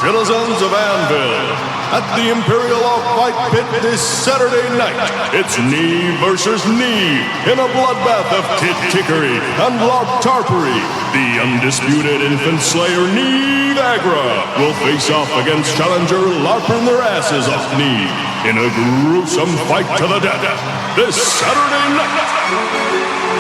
Citizens of Anvil, at the Imperial Oak Fight Pit this Saturday night, it's knee versus knee in a bloodbath of tit-tickery and larp-tarpery. The undisputed infant slayer Neve Agra will face off against challenger larping their asses off Neve in a gruesome fight to the death this Saturday night.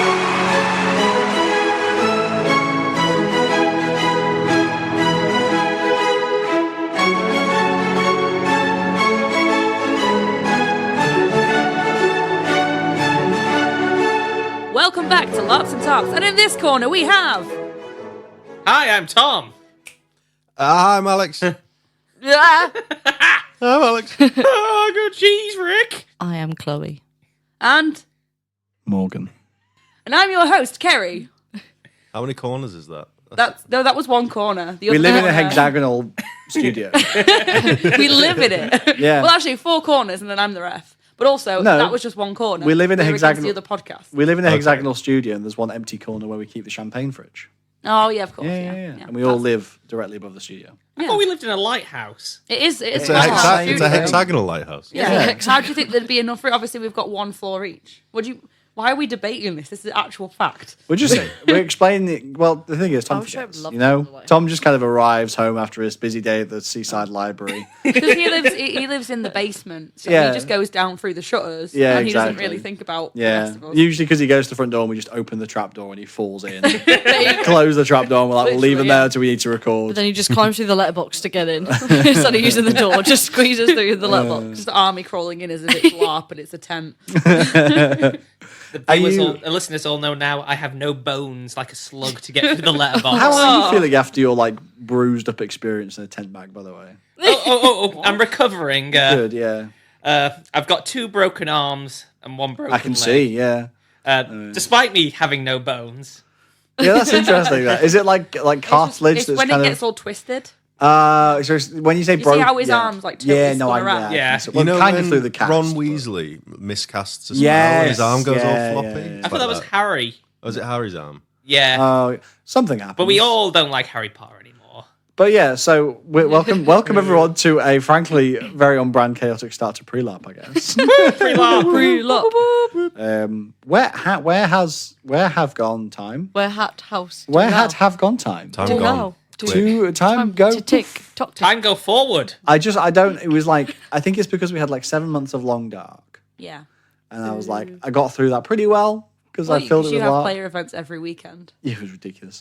Welcome back to Larps and Tarps, and in this corner we have... Hi, I'm Tom. I'm Alex. I'm Alex. Oh, good cheese, Rick. I am Chloe. And Morgan. I'm your host, Kerry. How many corners is that? That was one corner. The We other live in a corner- hexagonal studio. We live in it. Yeah. Well, actually, 4 corners, and then I'm the ref. But also, No. that was just one corner. We live in a We're against hexagonal- the other podcast. We live in a Okay. hexagonal studio, and there's one empty corner where we keep the champagne fridge. Oh, yeah, of course. Yeah. Yeah. And we all live directly above the studio. I thought we lived in a lighthouse. It is. It's It's a, quite hard. it's a hexagonal lighthouse. Yeah. How do you think there'd be enough for it? Obviously, we've got 1 floor each. Why are we debating this? This is actual fact. We're explaining it. Well, the thing is, Tom I wish I forgets. loved You know, the lighthouse. Tom just kind of arrives home after his busy day at the Seaside Library. Because he lives in the basement, so Yeah. he just goes down through the shutters, Yeah, and he doesn't exactly. really think about the Yeah. rest of us. Usually because he goes to the front door and we just open the trap door and he falls in. Close the trap door and we're like, we'll leave him Literally, yeah. there till we need to record. But then he just climbs through the letterbox to get in. Instead of using the door, just squeezes through the letterbox. Just the army crawling in as if it's LARP and it's a tent. The viewers you- the listeners all know now I have no bones like a slug to get through the letterbox. How are you feeling after your bruised up experience in a tent bag, by the way? I'm recovering. Good, yeah. I've got 2 broken arms and 1 broken I can leg. see, yeah. Despite me having no bones. Yeah, that's interesting. That. Is it like cartilage It's that's when kind it of... gets all twisted. So when you say You broke... see how his yeah. arms, like, totally Yeah, no, spun I... around? Yeah. So, You well, know kind of when through the cast. Ron but- Weasley miscasts a spell Yes, and his arm goes yeah, all floppy? yeah, yeah. It's I thought that was like Harry. Was it Harry's arm? Yeah. Oh, something happened. but we all don't like Harry Potter anymore. But yeah, so welcome everyone to a frankly very on-brand chaotic start to Pre Larp, I guess. Pre Larp. Where have gone time? Where hat house? Where do had now. have gone time? Time Do gone. now. To time go. To tick. Tock tick. Time go forward. I don't. It was like I think it's because we had like 7 months of Long Dark, Yeah. and I was like I got through that pretty well because I filled it you with have LARP. player events every weekend. Yeah, it was ridiculous.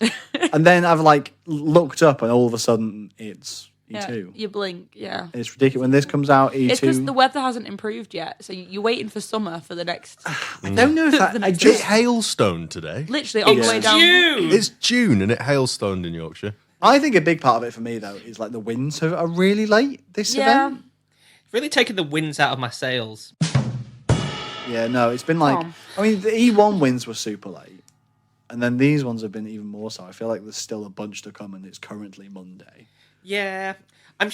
And then I've looked up, and all of a sudden it's E2. Yeah, you blink, yeah. It's ridiculous when this comes out. E2. It's because the weather hasn't improved yet, so you're waiting for summer for the next... I don't know if that. I It just hailstoned today. Literally all the way down... June. It's June and it hailstoned in Yorkshire. I think a big part of it for me though is like the winds are really late this Yeah. event. Really taking the winds out of my sails. Yeah, no, it's been like Tom. I mean the E1 wins were super late, and then these ones have been even more so. I feel like there's still a bunch to come, and it's currently Monday. Yeah. I'm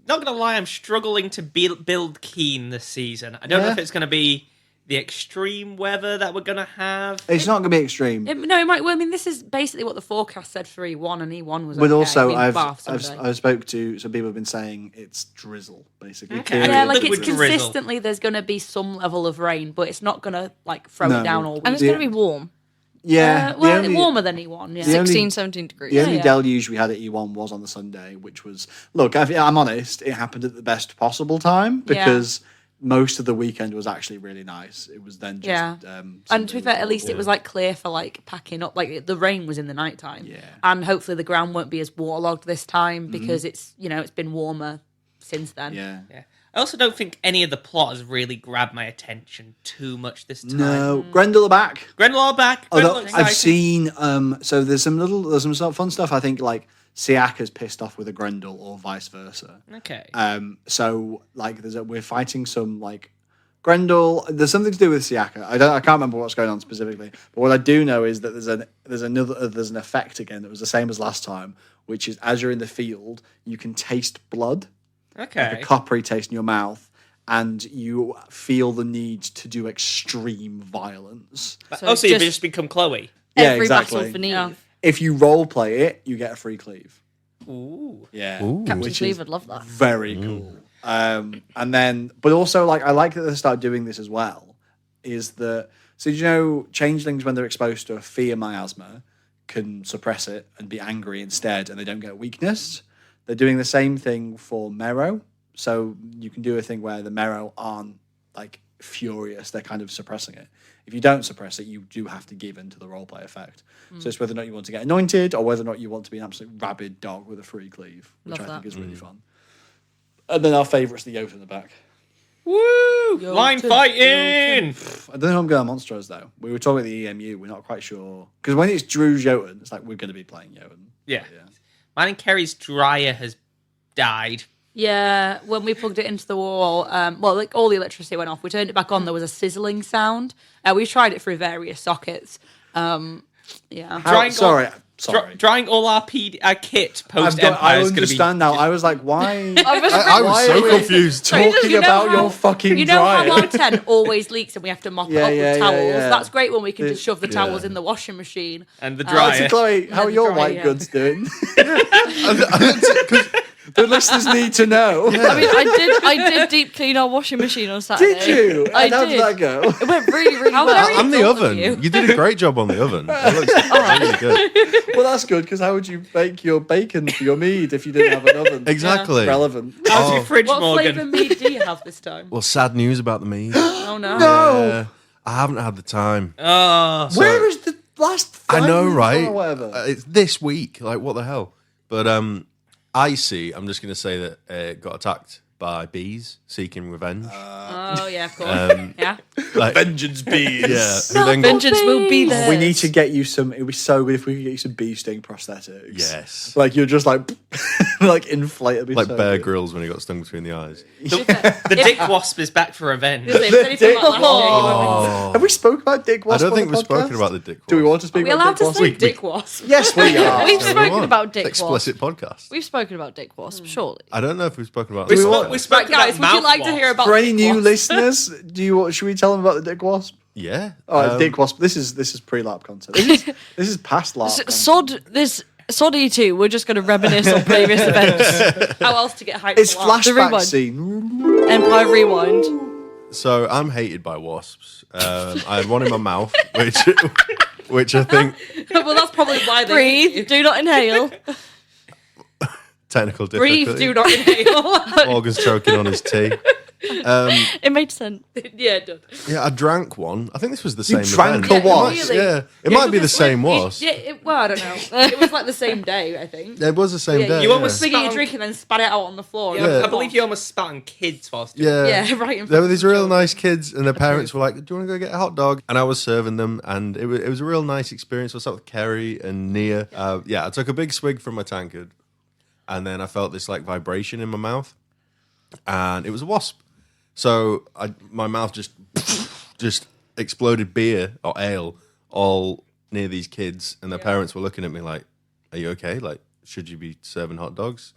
not going to lie, I'm struggling to build keen this season. I don't know Yeah. if it's going to be the extreme weather that we're going to have. It's not going to be extreme, It might... Well, I mean, this is basically what the forecast said for E1, and E1 was but okay. also I mean, I've Bath Sunday. I've spoke to some people have been saying it's drizzle basically. Okay. period. Yeah, like it's Liquid drizzle. consistently there's going to be some level of rain, but it's not going to like throw No. it down all week. And it's going to be warm. yeah. the Well, only- warmer than E1, yeah. the only- 16, 17 degrees. The only yeah. deluge we had at E1 was on the Sunday, which was look. I'm honest, it happened at the best possible time because most of the weekend was actually really nice. It was then just Yeah. And to be fair, at least it was like clear for like packing up. Like the rain was in the nighttime, Yeah. and hopefully the ground won't be as waterlogged this time because it's it's been warmer since then. yeah. Yeah. I also don't think any of the plot has really grabbed my attention too much this time. No, Grendel are back. Grendel are back. Although Grendel I've exciting. seen, so there's some sort of fun stuff. I think like Siaka's pissed off with a Grendel or vice versa. Okay. So like we're fighting some like Grendel. There's something to do with Siaka. I can't remember what's going on specifically. But what I do know is that there's an effect again that was the same as last time, which is as you're in the field, you can taste blood, Okay. a coppery taste in your mouth, and you feel the need to do extreme violence. So you just become Chloe. Yeah, Every exactly. battle for Neve. Yeah. If you role play it, you get a free cleave. Ooh. Yeah, Captain's which Leave is would love that. very cool. And then, but also like I like that they start doing this as well. Is that so? You know, changelings when they're exposed to a fear miasma can suppress it and be angry instead, and they don't get weakness. They're doing the same thing for Mero. So you can do a thing where the Mero aren't like furious; they're kind of suppressing it. If you don't suppress it, you do have to give in to the roleplay effect. So it's whether or not you want to get anointed or whether or not you want to be an absolute rabid dog with a free cleave, which Love I think that. is really fun. And then our favourite's the Yote in the back. Woo! Line fighting! I don't know how I'm going on Monstros though. We were talking about the EMU, we're not quite sure. Because when it's Drew's Jotun, it's like we're going to be playing Jotun. Yeah. Mine and Kerry's dryer has died. Yeah, when we plugged it into the wall, like all the electricity went off. We turned it back on. There was a sizzling sound. We tried it through various sockets. Yeah. Drying all our kit post I Empire is going to be. understand now. I was like, why? I was I was so confused. Talking You know about how- your fucking You know dryer. how our tent always leaks and we have to mop it Yeah, up yeah, with yeah, towels? yeah. That's great when we can just shove the Yeah. towels in the washing machine. And the So dryer. Chloe, how are your dryer, white yeah. goods doing? The listeners need to know. I mean, I did deep clean our washing machine on Saturday. Did you? I And how did. did that go? It went really, really How well. very I'm the thoughtful of oven. you. You did a great job on the oven. It looks really good. Well, that's good because how would you bake your bacon for your mead if you didn't have an oven? Exactly. Relevant. How's your fridge, What Morgan? flavour mead do you have this time? Well, sad news about the mead. Oh, no. Yeah, I haven't had the time. Oh. Where is the last? I 5 know, minutes right? Or whatever. It's this week. Like, what the hell? But Icy, I'm just going to say that it got attacked by bees seeking revenge. Oh, yeah, of course. Yeah. Like, Vengeance bees. yeah. Who then got, Vengeance will be there. We need to get you some. It would be so good if we could get you some bee sting prosthetics. yes. Like you're just like, like inflate. It'd be Like so Bear good. Grylls when he got stung between the eyes. The dick wasp is back for revenge. If it's anything like last year, you won't be- Have we spoken about Dick I Wasp? don't on think the we've spoken podcast? about the dick. Do we wasp. want to speak Are we about allowed Dick to Wasp? say dick wasp? Yes, we are. We've Whatever we spoken want. about Dick Explicit podcast. We've spoken about Dick Wasp, surely. I don't know if we've spoken about We this. spoke Right, guys, would you like to hear about For any dick new wasp? listeners, should we tell them about the Dick Wasp? Yeah. All right, Dick Wasp. This is pre-LARP content. This is past LARP. content. Sod E2, we're just going to reminisce on previous events. How else to get hyped It's for LARP? flashback rewind. scene. Empire Rewind. So I'm hated by wasps. I had one in my mouth, which I think Well, that's probably why they hate Breathe, do not inhale. technical you. Breathe, difficulty. do not inhale. Morgan's choking on his tea. It made sense. Yeah, it does. Yeah, I drank one. I think this was the same drank event. a wasp? Really? Yeah, it might be the same wasp. Well, I don't know. It was like the same day, I think. It was the same Yeah, day. you almost Figure your Spat- drink and then spat it out on the floor. Yeah. I believe you almost spat on kids whilst yeah. Yeah, right. In There were front these of real children. nice kids, and their parents were like, "Do you want to go get a hot dog?" And I was serving them, and it was a real nice experience. I sat with Kerry and Nia. I took a big swig from my tankard, and then I felt this like vibration in my mouth, and it was a wasp. So my mouth just exploded beer or ale all near these kids, and their parents were looking at me like, "Are you okay? Like, should you be serving hot dogs,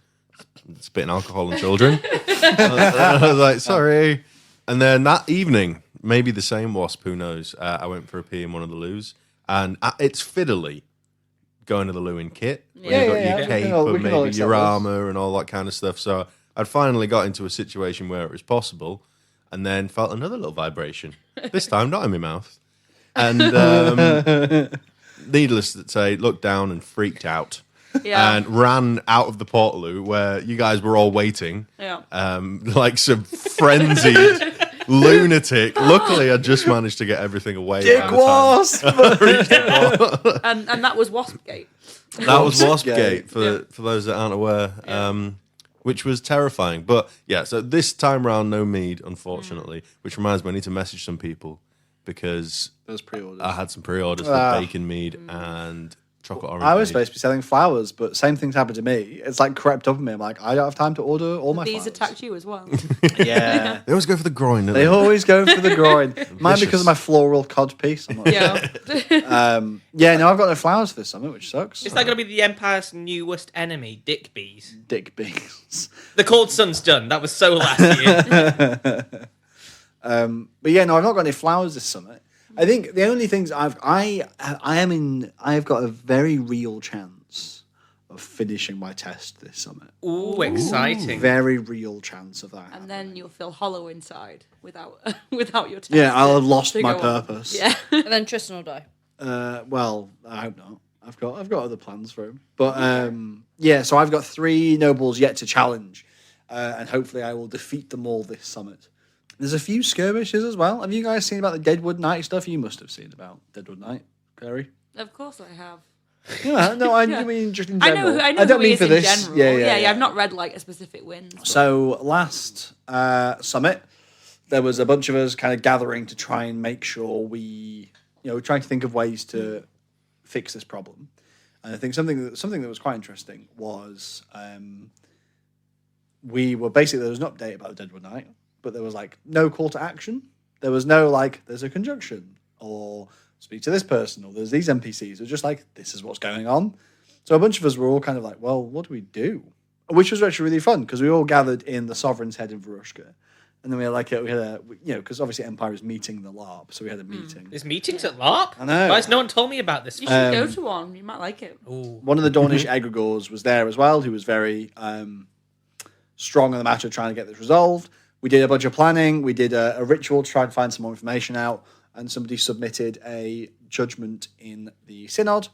spitting alcohol on children?" I was like, "Sorry." And then that evening, maybe the same wasp, who knows? I went for a pee in one of the loos, and it's fiddly going to the loo in kit. When Yeah, you've got yeah, your yeah. cape We can all and maybe accept your this. armor and all that kind of stuff. So I'd finally got into a situation where it was possible, and then felt another little vibration. This time, not in my mouth. And needless to say, looked down and freaked out. Yeah. And ran out of the portaloo where you guys were all waiting, Yeah. like some frenzied lunatic. Luckily, I just managed to get everything away. Dick by the time. Wasp. And that was Waspgate. That was Waspgate. Waspgate for those that aren't aware, which was terrifying. But yeah, so this time round, no mead, unfortunately. Which reminds me, I need to message some people because Those pre-orders. I had some pre-orders for bacon mead and chocolate orange. I was mead. supposed to be selling flowers, but same thing's happened to me. It's like crept up on me. I'm like, I don't have time to order all my These flowers. attacked you as well. Yeah. They always go for the groin. Don't They always go for the groin. Mine Vicious. because of my floral cod piece. I'm not Yeah. no, I've got no flowers for this summer, which sucks. Is that going to be the Empire's newest enemy, dick bees? Dick bees. The Cold Sun's done. That was so last year. But yeah, no, I've not got any flowers this summer. I think the only things I've got a very real chance of finishing my test this summit. Ooh, exciting. Very real chance of that. And happening. then you'll feel hollow inside without your test. Yeah, I'll have lost to my go on. purpose. Yeah. And then Tristan will die. Well, I hope not. I've got other plans for him. But yeah, so I've got 3 nobles yet to challenge, and hopefully I will defeat them all this summit. There's a few skirmishes as well. Have you guys seen about the Deadwood Knight stuff? You must have seen about Deadwood Knight, Clary. Of course I have. Yeah, no, I Yeah. mean just in I general. know. I know don't who he mean is for in this. general. Yeah. I've not read like a specific wins. but- So last summit, there was a bunch of us kind of gathering to try and make sure we, trying to think of ways to fix this problem. And I think something that was quite interesting was we were basically, there was an update about the Deadwood Knight, but there was like no call to action. There was no like, there's a conjunction or speak to this person or there's these NPCs. It was just like, this is what's going on. So a bunch of us were all kind of like, well, what do we do? Which was actually really fun because we all gathered in the Sovereign's Head in Varushka. And then we had because obviously Empire is meeting the LARP, so we had a meeting. There's meetings at LARP? I know. Guys, no one told me about this. You should go to one. You might like it. Ooh. One of the Dornish egregores was there as well, who was very strong on the matter of trying to get this resolved. We did a bunch of planning. We did a ritual to try and find some more information out, and somebody submitted a judgment in the Synod,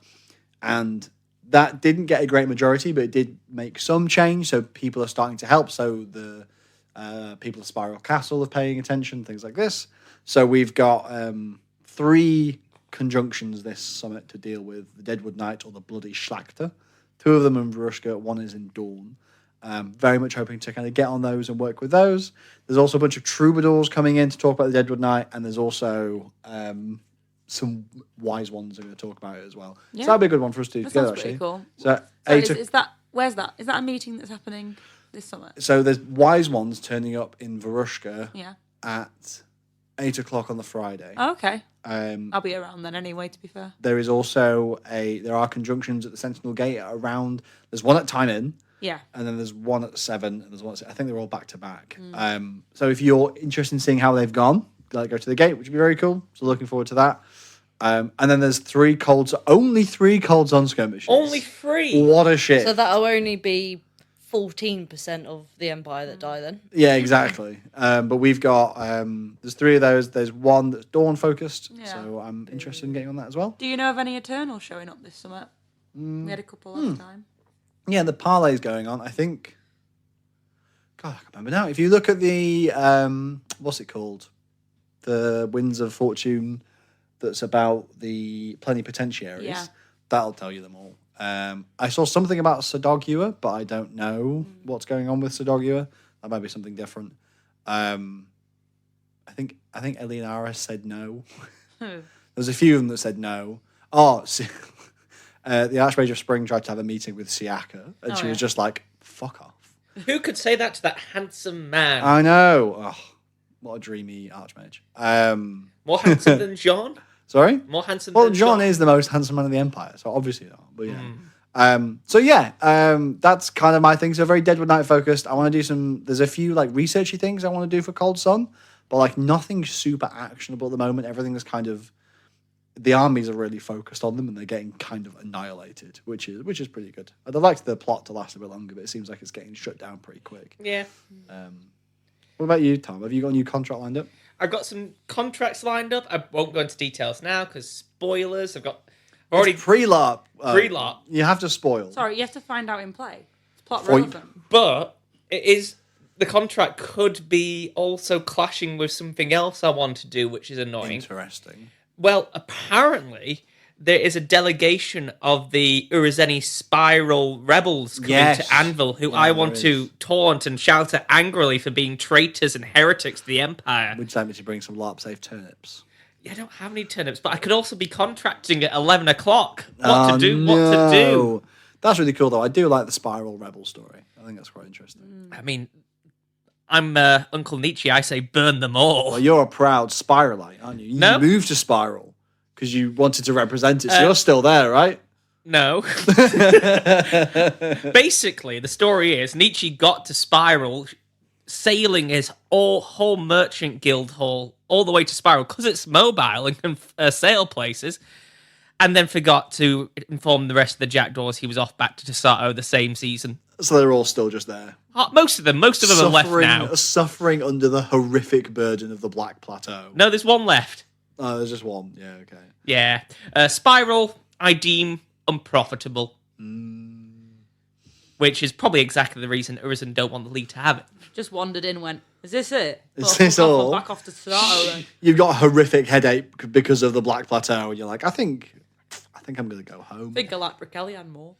and that didn't get a great majority, but it did make some change, so people are starting to help. So the people of Spiral Castle are paying attention, things like this. So we've got 3 conjunctions this summit to deal with: the Deadwood Knight or the Bloody Schlachter. 2 of them in Varushka, 1 is in Dawn. Very much hoping to kind of get on those and work with those. There's also a bunch of troubadours coming in to talk about the Deadwood Knight, and there's also some wise ones who are going to talk about it as well. Yeah. So that'd be a good one for us to do That together, sounds pretty actually. cool. So, So is that where's that? Is that a meeting that's happening this summer? so there's wise ones turning up in Varushka Yeah. at 8 o'clock on the Friday. Oh, okay. Um, I'll be around then anyway. To be fair. there is also there are conjunctions at the Sentinel Gate around. There's one at Time Inn, Yeah. and then there's one at 7, and there's one at, I think they're all back to back. So if you're interested in seeing how they've gone, go to the gate, which would be very cool. So looking forward to that. And then there's only 3 cold zone skirmishes. Only 3? What a shit. So that'll only be 14% of the Empire that die then. Yeah, exactly. But we've got there's 3 of those. There's one that's Dawn focused, Yeah. so I'm interested in getting on that as well. Do you know of any Eternals showing up this summer? We had a couple last time. Yeah, the parlay's going on. I think. God, I can't remember now. If you look at the what's it called, the Winds of Fortune, that's about the plenipotentiaries. Yeah. That'll tell you them all. I saw something about Sadogua, but I don't know what's going on with Sadogua. That might be something different. I think Elianara said no. There's a few of them that said no. Oh, the Archmage of Spring tried to have a meeting with Siaka, and she was just like, "Fuck off." Who could say that to that handsome man? I know. Oh, what a dreamy Archmage. More handsome than John? Sorry? More handsome Well, than John is the most handsome man of the Empire, so obviously not. But that's kind of my thing. So very Deadwood Knight focused. I want to do there's a few like researchy things I want to do for Cold Sun, but like nothing super actionable at the moment. Everything is kind of, the armies are really focused on them and they're getting kind of annihilated, which is pretty good. I'd have liked the plot to last a bit longer, but it seems like it's getting shut down pretty quick. Yeah. What about you, Tom? Have you got a new contract lined up? I've got some contracts lined up. I won't go into details now because spoilers. I've already It's Pre Larp. Pre Larp. You have to spoil. Sorry, you have to find out in play. It's plot Foip. relevant. But it is, the contract could be also clashing with something else I want to do, which is annoying. Interesting. Well, apparently there is a delegation of the Urizeni Spiral rebels coming Yes. to Anvil, who Yeah, I there want to is. taunt and shout at angrily for being traitors and heretics to the Empire. Would you like me to bring some LARP safe turnips? I don't have any turnips, but I could also be contracting at 11 o'clock. What to do. That's really cool, though. I do like the Spiral Rebel story. I think that's quite interesting. I mean, I'm Uncle Nietzsche. I say burn them all. Well, you're a proud Spiralite, aren't you? You No. moved to Spiral because you wanted to represent it, so you're still there, right? No. Basically, the story is Nietzsche got to Spiral, sailing his whole merchant guild hall all the way to Spiral because it's mobile and can sail places. and then forgot to inform the rest of the jackdaws he was off back to Tasato the same season. So they're all still just there. Most of them are left now. Suffering under the horrific burden of the Black Plateau. No, there's one left. Oh, there's just one. Yeah, okay. Yeah. Spiral, I deem unprofitable. Which is probably exactly the reason Urizen don't want the league to have it. Just wandered in, went, is this it? Is Well, this fuck off, all? I'm back off to Sato then. You've got a horrific headache because of the Black Plateau, and you're like, I think I'm going to go home. I think I like Brickellian more.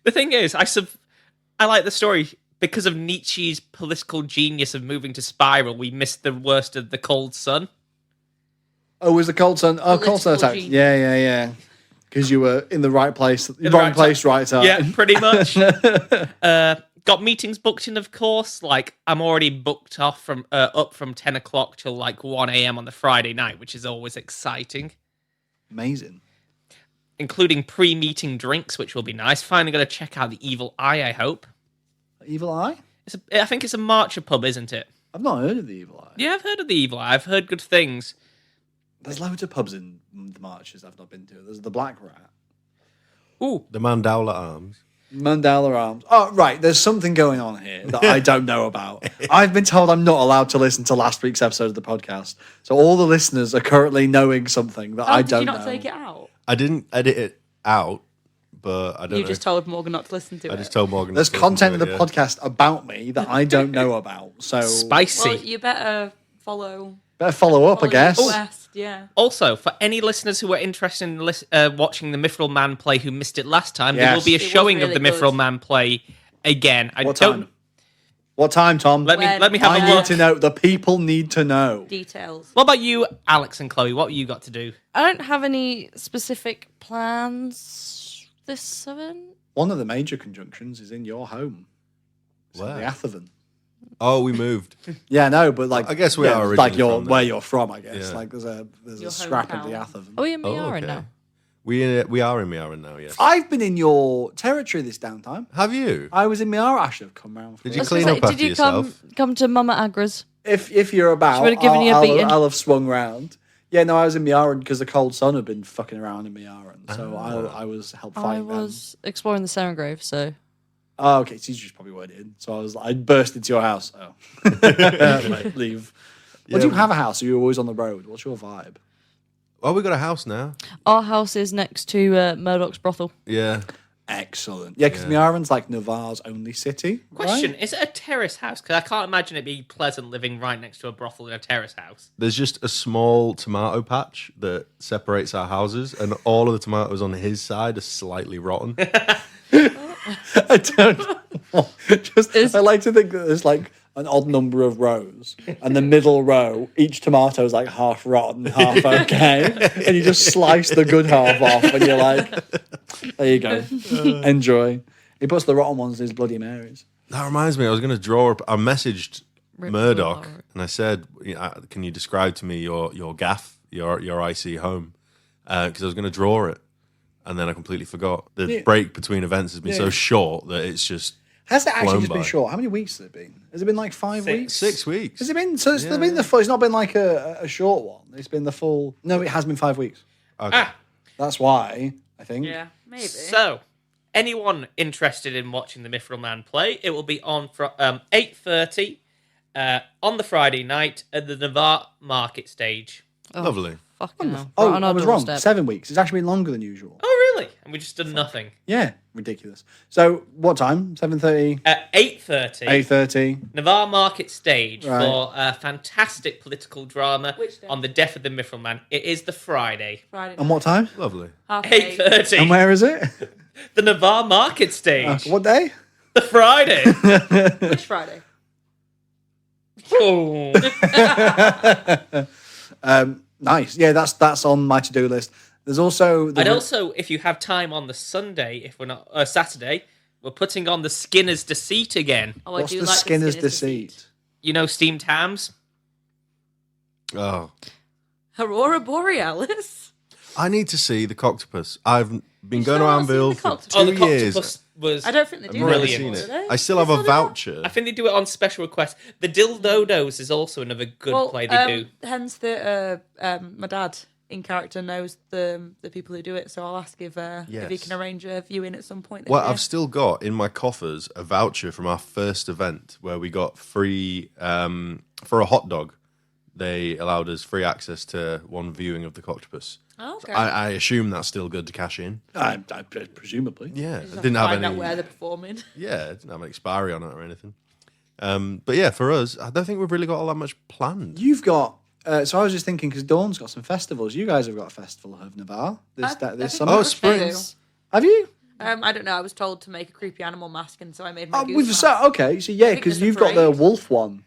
The thing is, I like the story because of Nietzsche's political genius of moving to Spiral. We missed the worst of the cold sun. Oh, was the cold sun? Oh, cold sun Political attack. genius. Yeah. Because you were in the right place, the wrong right place, right time. Yeah, pretty much. Got meetings booked in, of course. Like I'm already booked off from up from 10 o'clock till like 1 a.m. on the Friday night, which is always exciting. Amazing. Including pre-meeting drinks, which will be nice. Finally going to check out the Evil Eye, I hope. Evil Eye? I think it's a Marcher pub, isn't it? I've not heard of the Evil Eye. Yeah, I've heard of the Evil Eye. I've heard good things. There's loads of pubs in the marches I've not been to. There's the Black Rat. Ooh. The Mandala Arms. Mandala Arms. Oh, right. There's something going on here that I don't know about. I've been told I'm not allowed to listen to last week's episode of the podcast. So all the listeners are currently knowing something that I Did don't you know. not take it out? I didn't edit it out, but I don't know. You just told Morgan not to listen to it. I just told Morgan. There's to listen content in to the it, podcast about me that I don't know about. So Spicy. Well, you better follow. better follow up, I guess. West, yeah. Also, for any listeners who are interested in watching the Mithril Man play who missed it last time, there Yes. will be a It was showing of really the Mithril good. Man play again. I What don't. time? What time, Tom? Let me have I a need look. to know. The people need to know. Details. What about you, Alex and Chloe? What have you got to do? I don't have any specific plans this 7. One of the major conjunctions is in your home. It's in Where? the Atherton. Oh, we moved. Yeah, no, but like I guess we are like originally you're from there. where you're from. I guess Yeah. like there's a Your scrap of the hometown. Atherton. Are we in Oh, Miara okay. now? We are in Miara now. Yes. I've been in your territory this downtime. Have you? I was in Miara. I should have come round. For Did it. you I was clean gonna up say, after did you yourself? come to Mama Agra's? If you're about, She would have given you a beating. I'll have swung round. Yeah, no, I was in Miara because the cold sun had been fucking around in Miara, so I was helped I fight was exploring the Saren Grove, so Oh, okay, so you just probably weren't in. So I burst into your house. Oh, Right, leave. Well, do you have a house? Or are you always on the road? What's your vibe? Oh, we got a house now. our house is next to Murdoch's brothel. Yeah. Excellent. Yeah, because Miara's like Navarre's only city. Question: right? Is it a terrace house? Because I can't imagine it being pleasant living right next to a brothel in a terrace house. There's just a small tomato patch that separates our houses, and all of the tomatoes on his side are slightly rotten. I don't know. I like to think that there's like an odd number of rows, and the middle row, each tomato is like half rotten, half okay, and you just slice the good half off, and you're like, there you go, enjoy. He puts the rotten ones in his Bloody Marys. That reminds me, I was going to draw up. I messaged Rip Murdoch Murdoch. and I said, "Can you describe to me your gaff, your IC home?" Because I was going to draw it, and then I completely forgot. The break between events has been so short that it's just Has it actually Blown just been by. short? How many weeks has it been? Has it been like 5 weeks? 6 weeks. Has it been? So it's been the full. It's not been like a short one. It's been the full. No, it has been 5 weeks. Okay. That's why I think. Yeah, maybe. So, anyone interested in watching the Mithril Man play, it will be on from 8:30 on the Friday night at the Navarre Market stage. Lovely. Fucking hell. Oh, Right on I our was wrong. doorstep. 7 weeks. It's actually been longer than usual. Oh, really? And we just done nothing. Yeah, ridiculous. So what time? 7:30, At 8:30, 8:30. Navarre Market stage Right. for a fantastic political drama Which day? on the death of the Mithril Man. It is the Friday. Friday And what time? Lovely. half 8. 8:30. And where is it? The Navarre Market stage. What day? The Friday. Which Friday? Oh. Nice. Yeah, that's on my to-do list. There's also And also, if you have time on the Sunday, if we're not Saturday, we're putting on the Skinner's Deceit again. Oh, what's I do the like Skinner's the Deceit? You know, steamed hams. Oh, Aurora Borealis. I need to see the Coctopus. I've been going to still not Anvil seen the for Coctopus? 2 Oh, the years. Coctopus was. I don't think they do I've that never Brilliant. seen anymore, it. do they? I still They have a do that? voucher. I think they do it on special request. The Dildodos is also another good play they do. Hence the my dad in character knows the people who do it, so I'll ask if he Yes. can arrange a viewing at some point. this Well, year. I've still got in my coffers a voucher from our first event where we got free for a hot dog. They allowed us free access to one viewing of the Coctopus. Oh, okay. I assume that's still good to cash in. I presumably. Yeah, Just it didn't have find any. out where they're performing. Yeah, it didn't have an expiry on it or anything. But yeah, for us, I don't think we've really got all that much planned. You've got. So I was just thinking because Dawn's got some festivals. You guys have got a festival of Navarre this I summer. Oh, think spring. we do. Have you? I don't know. I was told to make a creepy animal mask, and so I made my Oh, goose mask. okay. So yeah, think because there's a you've got the parade. wolf one.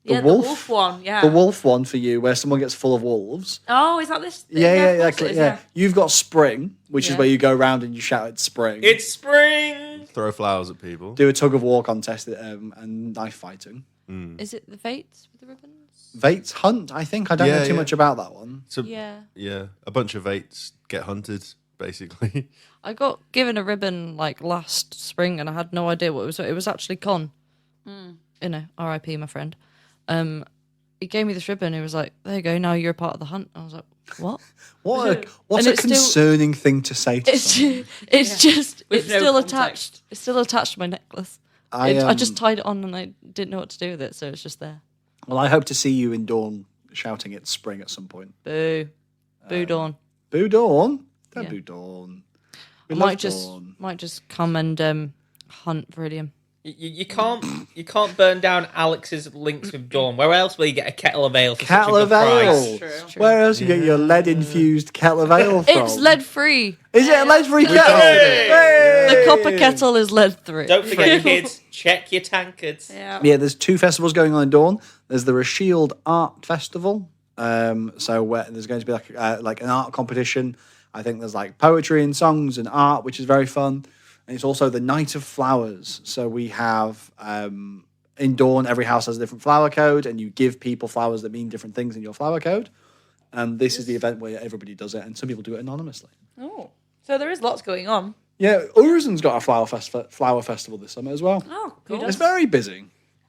Yeah, the wolf one. Yeah. The wolf one for you, where someone gets full of wolves. Oh, is that this? Yeah, of course it is, yeah. You've got spring, which is Yeah. where you go around and you shout at spring. It's spring. Throw flowers at people. Do a tug of war contest and knife fighting. Is it the Fates with the ribbons? Vates hunt, I think. I don't know Yeah, too yeah. much about that one. So Yeah. yeah, a bunch of eights get hunted basically. I got given a ribbon like last spring, and I had no idea what it was. It was actually Con. You know, R.I.P. my friend. He gave me this ribbon. He was like, "There you go. Now you're a part of the hunt." I was like, "What?" What's And a it's still- concerning thing to say to It's someone? just With it's no still context. attached. It's still attached to my necklace. I just tied it on and I didn't know what to do with it, so it's just there. Well, I hope to see you in Dawn shouting it's spring at some point. Boo, boo, Dawn. Boo Dawn? Don't Yeah. boo Dawn. I We might love Dawn. just come and hunt Viridium. You can't burn down Alex's links with Dawn. Where else will you get a kettle of ale for Kettle such a of good price? ale. True. Where else you get your lead-infused kettle of ale from? It's lead free. Is it a lead-free kettle? The copper kettle is lead free. Don't forget, kids, check your tankards. Yeah. Yeah, there's two festivals going on in Dawn. There's the Rashield Art Festival. So where there's going to be like an art competition. I think there's like poetry and songs and art, which is very fun. And it's also the Night of Flowers. So we have in Dawn, every house has a different flower code, and you give people flowers that mean different things in your flower code. And this is the event where everybody does it, and some people do it anonymously. Oh, so there is lots going on. Yeah, Urizen's got a flower festival this summer as well. Oh, cool. It's very busy.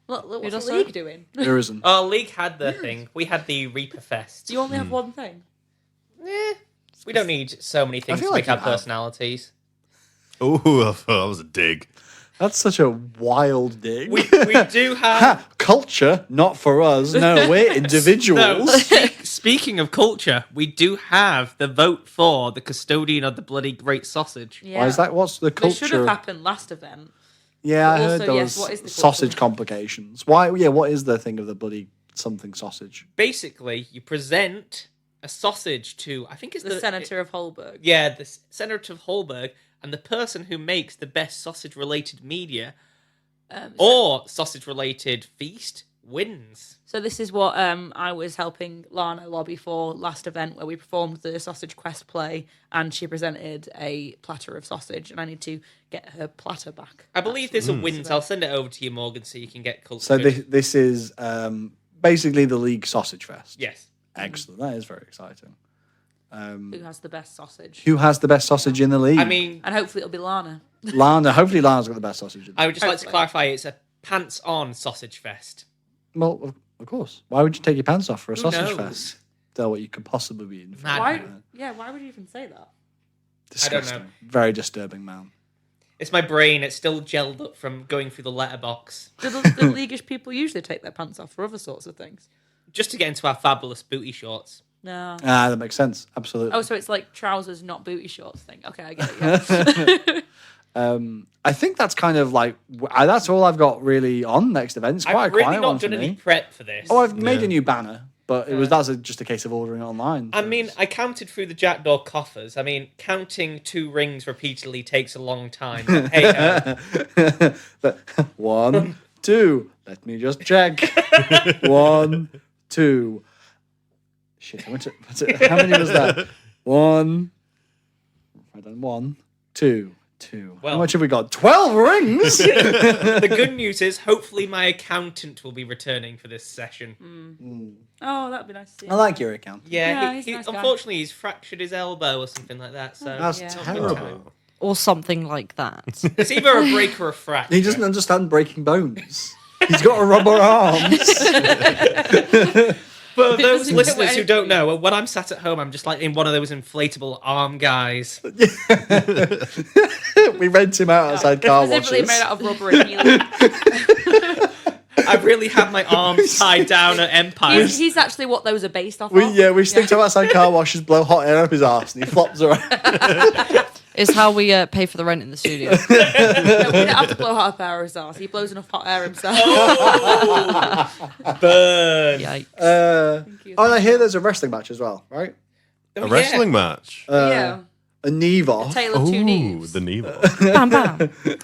What's does the league that? doing? Urizen. Oh, League had their thing. We had the Reaper Fest. Do you only have one thing? We don't need so many things feel to like make our you have. personalities. Oh, that was a dig. That's such a wild dig. We do have. Ha, culture, not for us. No, we're individuals. No, speaking of culture, we do have the vote for the custodian of the bloody great sausage. Yeah. Why is that? What's the This should have culture? happened last event. Yeah, I But heard also, there yes, was what is the sausage culture? complications. Why? Yeah, what is the thing of the bloody something sausage? Basically, you present a sausage to, I think it's The senator of Holberg. Yeah, the senator of Holberg, and the person who makes the best sausage-related media or sausage-related feast wins. So this is what I was helping Lana lobby for last event, where we performed the Sausage Quest play, and she presented a platter of sausage, and I need to get her platter back. I believe this will win, so I'll send it over to you, Morgan, so you can get culture. So this is basically the League Sausage Fest. Yes. Excellent. That is very exciting. Who has the best sausage? Who has the best sausage in the league? I mean, And hopefully it'll be Lana. Lana. Hopefully, Lana's got the best sausage. In the I would just like to Hopefully. clarify, it's a pants-on sausage fest. Well, of course. Why would you take your pants off for a Who sausage knows? fest? Tell what you could possibly be in for. Mad. Why? man. Yeah, why would you even say that? Disgusting. I don't know. Very disturbing, man. It's my brain. It's still gelled up from going through the letterbox. Do the leaguish people usually take their pants off for other sorts of things? Just to get into our fabulous booty shorts. No. Ah, that makes sense. Absolutely. Oh, so it's like trousers, not booty shorts thing. Okay, I get it. Yeah. I think that's kind of like that's all I've got really on next event. It's quite I've a really quiet one not for done any me. prep for this. Oh, I've made a new banner, but just a case of ordering it online. I so mean, it's- I counted through the jackdaw coffers. I mean, counting 2 rings repeatedly takes a long time. But hey, 1, 2. Let me just check. 1, 2. Shit, what's it? How many was that? 1. I done 1, 2, 2. Well- How much have we got? 12 rings. the good news is, hopefully, my accountant will be returning for this session. Oh, that'd be nice to see. I like your account. Yeah, Yeah, he's a nice guy. unfortunately, he's fractured his elbow or something like that. So That's Yeah. terrible. Or something like that. it's either a break or a fracture. He doesn't understand breaking bones. He's got rubber arms. For those doesn't get listeners who anything. don't know, when I'm sat at home, I'm just like in one of those inflatable arm guys. We rent him out outside car Specifically washes. made out of rubber and helium. I really have my arms tied down at Empire. He's actually what those are based off We of. we stick to him outside car washes, blow hot air up his arse, and he flops around. It's how we pay for the rent in the studio. No, we don't have to blow hot air his arse. He blows enough hot air himself. Burn. Yikes. You. Oh, and I hear there's a wrestling match as well, right? A wrestling match. Yeah. A Neva. Tale of two Ooh, knees. the Neva. Bam, bam.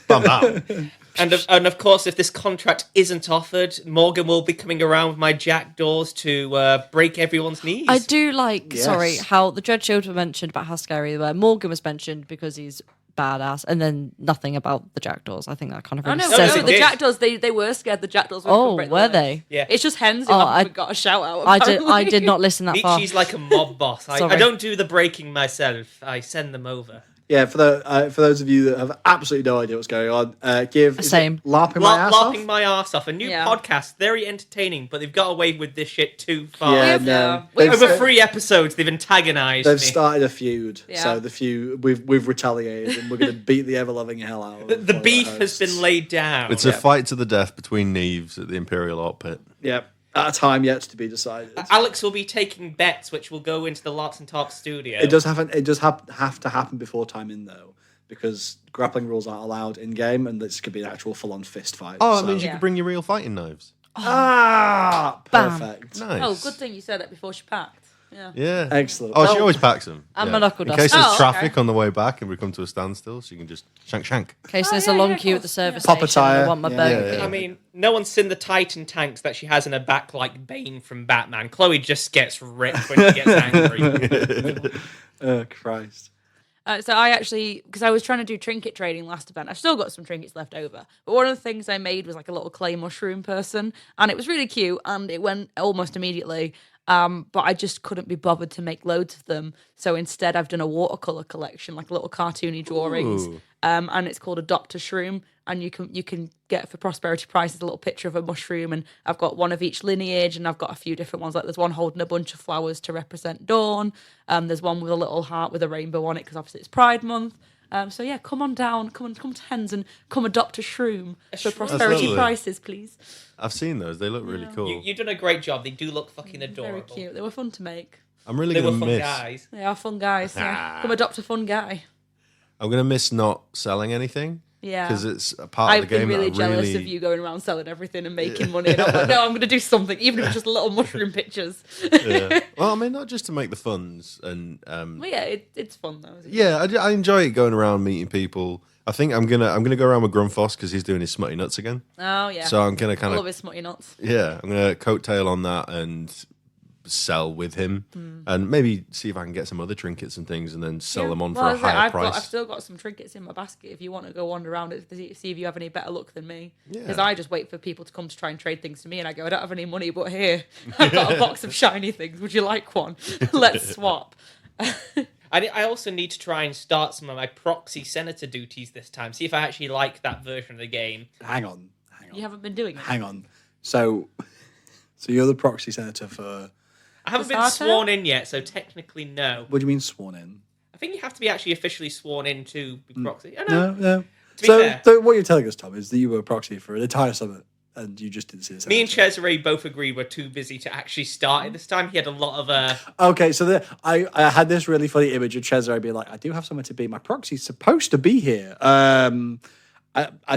Bam, bam. And of course, if this contract isn't offered, Morgan will be coming around with my jackdaws to break everyone's knees. I do like, Yes. sorry, how the Dread Shield were mentioned about how scary they were. Morgan was mentioned because he's badass, and then nothing about the jackdaws. I think that kind of Oh really no, says they no, it. the did. jackdaws, they were scared the jackdaws would Oh, come break the were legs. they? Yeah. It's just hens who Oh, haven't got a shout out. I did not listen that far. She's like a mob boss. I Sorry. don't do the breaking myself. I send them over. Yeah, for those of you that have absolutely no idea what's going on, give Same. is it LARPing my ass off. LARPing my arse off. A new Yeah. podcast, very entertaining, but they've got away with this shit too far. Yeah, We've- no. we've- Over 3 episodes, they've antagonised They've me. started a feud, Yeah. so the feud we've retaliated, and we're going to beat the ever loving hell out of them. The beef has been laid down. It's a fight to the death between Neves at the Imperial Art Pit. Yeah, at a time yet to be decided. Alex will be taking bets, which will go into the Larps and Tarps studio. It does have to happen before time in though, because grappling rules aren't allowed in game, and this could be an actual full on fist fight. Oh, so. that means you Yeah. could bring your real fighting knives. Bam. Perfect. Nice. Oh, good thing you said it before she packed. Yeah. Yeah. Excellent. Oh, she Well, always packs them. And yeah. my knuckle In case duster. there's Oh, traffic okay. on the way back and we come to a standstill, she can just shank. In case there's yeah, a long yeah, queue of at the course, service yeah. Pop a station and I tyre, want my yeah. burger. Yeah, yeah. I mean, no one's seen the Titan tanks that she has in her back like Bane from Batman. Chloe just gets ripped when she gets angry. Oh Christ. So I actually, because I was trying to do trinket trading last event, I've still got some trinkets left over. But one of the things I made was like a little clay mushroom person, and it was really cute, and it went almost immediately. But I just couldn't be bothered to make loads of them. So instead, I've done a watercolor collection, like little cartoony drawings. Ooh. And it's called Adopt a Shroom, and you can get for prosperity prices a little picture of a mushroom, and I've got one of each lineage, and I've got a few different ones. Like there's one holding a bunch of flowers to represent dawn. There's one with a little heart with a rainbow on it because obviously it's Pride Month. So yeah, come on down, come to Hens and come adopt a shroom for prosperity Absolutely. prices, please. I've seen those. They look really cool. You've done a great job. They do look fucking Very adorable. cute. They were fun to make. I'm really They were going to fun miss. guys. They are fun guys. Yeah. Come adopt a fun guy. I'm going to miss not selling anything. Yeah. Because it's a part I've of the game been really that I jealous really... of you going around selling everything and making money. And I'm like, no, I'm going to do something, even if it's just little mushroom pictures. Yeah. Well, I mean, not just to make the funds and But yeah, it's fun though. Isn't it? yeah, I enjoy it going around meeting people. I think I'm gonna go around with Grunfoss because he's doing his smutty nuts again. Oh yeah. So I'm gonna I kind love of his smutty nuts. I'm gonna coattail on that and sell with him, and maybe see if I can get some other trinkets and things, and then sell them on for a as I say, higher I've price. still got some trinkets in my basket. If you want to go wander around it, see if you have any better luck than me. Yeah. Because I just wait for people to come to try and trade things to me, and I go, I don't have any money, but here I've got a box of shiny things. Would you like one? Let's swap. I also need to try and start some of my proxy senator duties this time. See if I actually like that version of the game. Hang on. You haven't been doing it. Hang on. So you're the proxy senator for. I haven't been Starter? sworn in yet, so technically no. What do you mean sworn in? I think you have to be actually officially sworn in to be proxy. Oh, No. To be fair. So what you're telling us, Tom, is that you were a proxy for an entire summit, and you just didn't see the Me and senator. Cesare both agreed we're too busy to actually start it this time. He had a lot of Okay, so I had this really funny image of Cesare being like, I do have somewhere to be. My proxy's supposed to be here. I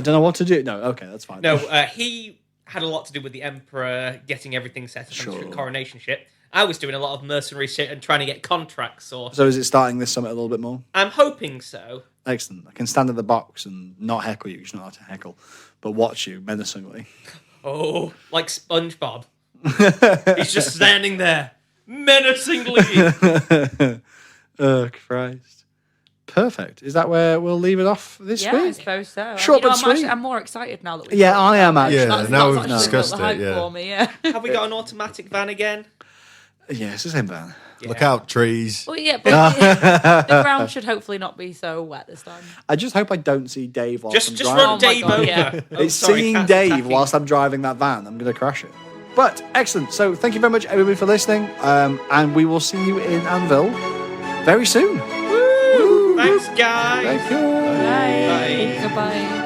don't know what to do. No, okay, that's fine. No, he had a lot to do with the Emperor getting everything set up Sure. on the coronation ship. I was doing a lot of mercenary shit and trying to get contracts sorted. So is it starting this summit a little bit more? I'm hoping so. Excellent. I can stand in the box and not heckle you. You're not allowed to heckle, but watch you menacingly. Oh, like SpongeBob. He's just standing there, menacingly. Oh, Christ. Perfect. Is that where we'll leave it off this Yeah, I week? suppose so. Short but sweet. I'm more excited now that we've Yeah, talked I am about it. actually. Yeah, That's now actually we've built discussed the hype it, yeah. for me, yeah. Have we got an automatic van again? Yeah, it's the same van. Look out, trees. Well, yeah, but the ground should hopefully not be so wet this time. I just hope I don't see Dave whilst I'm Just driving. run Oh my Dave God, over. yeah. Oh, It's sorry, seeing cat's Dave attacking. whilst I'm driving that van. I'm going to crash it. But excellent. So thank you very much, everybody, for listening. And we will see you in Anvil very soon. Thanks, guys. Thank you. Bye. Bye. Goodbye.